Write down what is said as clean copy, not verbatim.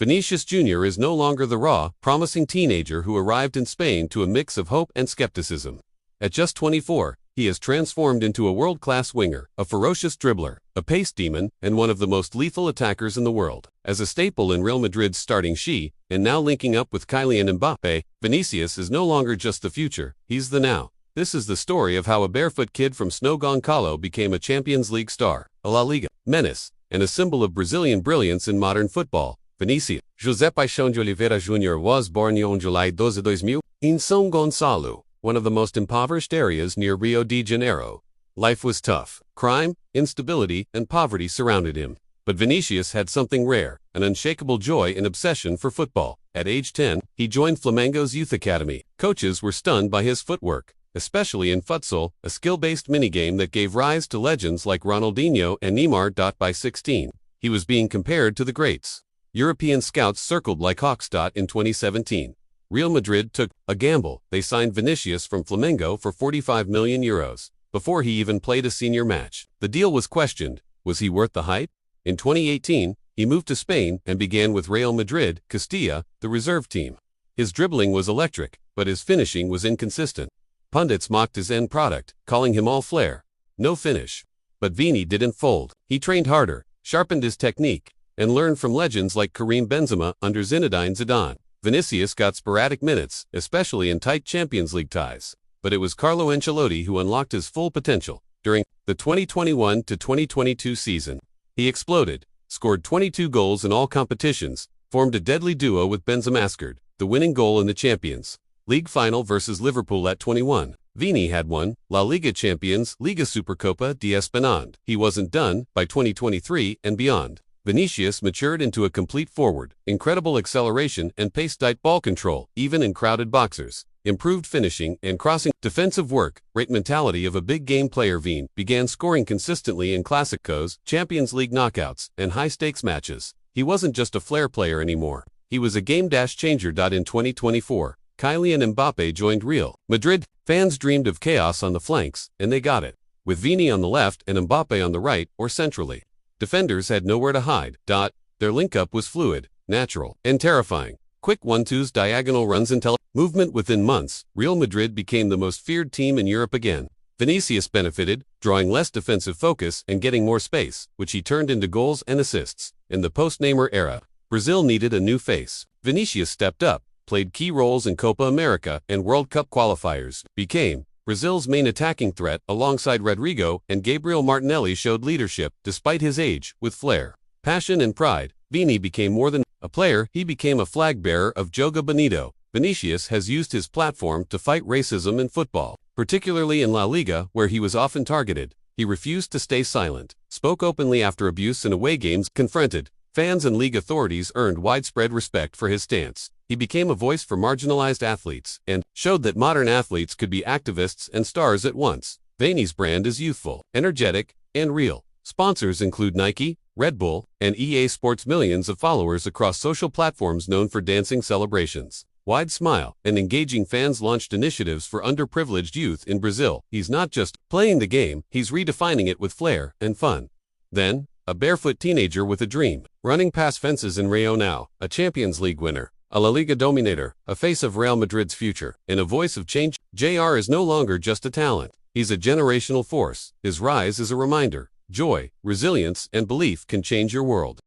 Vinícius Júnior is no longer the raw, promising teenager who arrived in Spain to a mix of hope and skepticism. At just 24, he has transformed into a world-class winger, a ferocious dribbler, a pace demon, and one of the most lethal attackers in the world. As a staple in Real Madrid's starting she, and now linking up with Kylian Mbappé, Vinícius is no longer just the future, he's the now. This is the story of how a barefoot kid from São Gonçalo became a Champions League star, a La Liga menace, and a symbol of Brazilian brilliance in modern football. Vinícius José Paixão de Oliveira Júnior was born on July 12, 2000, in São Gonçalo, one of the most impoverished areas near Rio de Janeiro. Life was tough. Crime, instability, and poverty surrounded him. But Vinícius had something rare, an unshakable joy and obsession for football. At age 10, he joined Flamengo's youth academy. Coaches were stunned by his footwork, especially in futsal, a skill-based minigame that gave rise to legends like Ronaldinho and Neymar. By 16, he was being compared to the greats. European scouts circled like hawks. In 2017, Real Madrid took a gamble. They signed Vinícius from Flamengo for €45 million. Before he even played a senior match, the deal was questioned. Was he worth the hype? In 2018, he moved to Spain and began with Real Madrid, Castilla, the reserve team. His dribbling was electric, but his finishing was inconsistent. Pundits mocked his end product, calling him all flair, no finish. But Vini didn't fold. He trained harder, sharpened his technique, and learned from legends like Karim Benzema under Zinedine Zidane. Vinícius got sporadic minutes, especially in tight Champions League ties. But it was Carlo Ancelotti who unlocked his full potential. During the 2021-2022 season, he exploded, scored 22 goals in all competitions, formed a deadly duo with Benzema, scored the winning goal in the Champions League final versus Liverpool at 21. Vini had won La Liga Champions, Liga Supercopa de España. He wasn't done. By 2023 and beyond, Vinícius matured into a complete forward, incredible acceleration and pace-tight ball control, even in crowded boxers, improved finishing and crossing, defensive work, rate mentality of a big-game player. Vini began scoring consistently in Clásicos, Champions League knockouts, and high-stakes matches. He wasn't just a flair player anymore. He was a game-changer. In 2024, Kylian Mbappé joined Real Madrid. Fans dreamed of chaos on the flanks, and they got it. With Vini on the left and Mbappé on the right or centrally, defenders had nowhere to hide. Their link-up was fluid, natural, and terrifying. Quick 1-2s, diagonal runs, and movement. Within months, Real Madrid became the most feared team in Europe again. Vinícius benefited, drawing less defensive focus and getting more space, which he turned into goals and assists. In the post-Neymar era, Brazil needed a new face. Vinícius stepped up, played key roles in Copa America and World Cup qualifiers, became Brazil's main attacking threat alongside Rodrigo, and Gabriel Martinelli showed leadership despite his age, with flair, passion, and pride. Vini became more than a player, he became a flag bearer of Joga Bonito. Vinícius has used his platform to fight racism in football, particularly in La Liga, where he was often targeted. He refused to stay silent, spoke openly after abuse in away games, confronted fans and league authorities, earned widespread respect for his stance. He became a voice for marginalized athletes and showed that modern athletes could be activists and stars at once. Vini's brand is youthful, energetic, and real. Sponsors include Nike, Red Bull, and EA Sports. Millions of followers across social platforms known for dancing celebrations, wide smile, and engaging fans launched initiatives for underprivileged youth in Brazil. He's not just playing the game, he's redefining it with flair and fun. Then, a barefoot teenager with a dream, running past fences in Rio. Now, a Champions League winner, a La Liga dominator, a face of Real Madrid's future, and a voice of change. JR is no longer just a talent. He's a generational force. His rise is a reminder. Joy, resilience, and belief can change your world.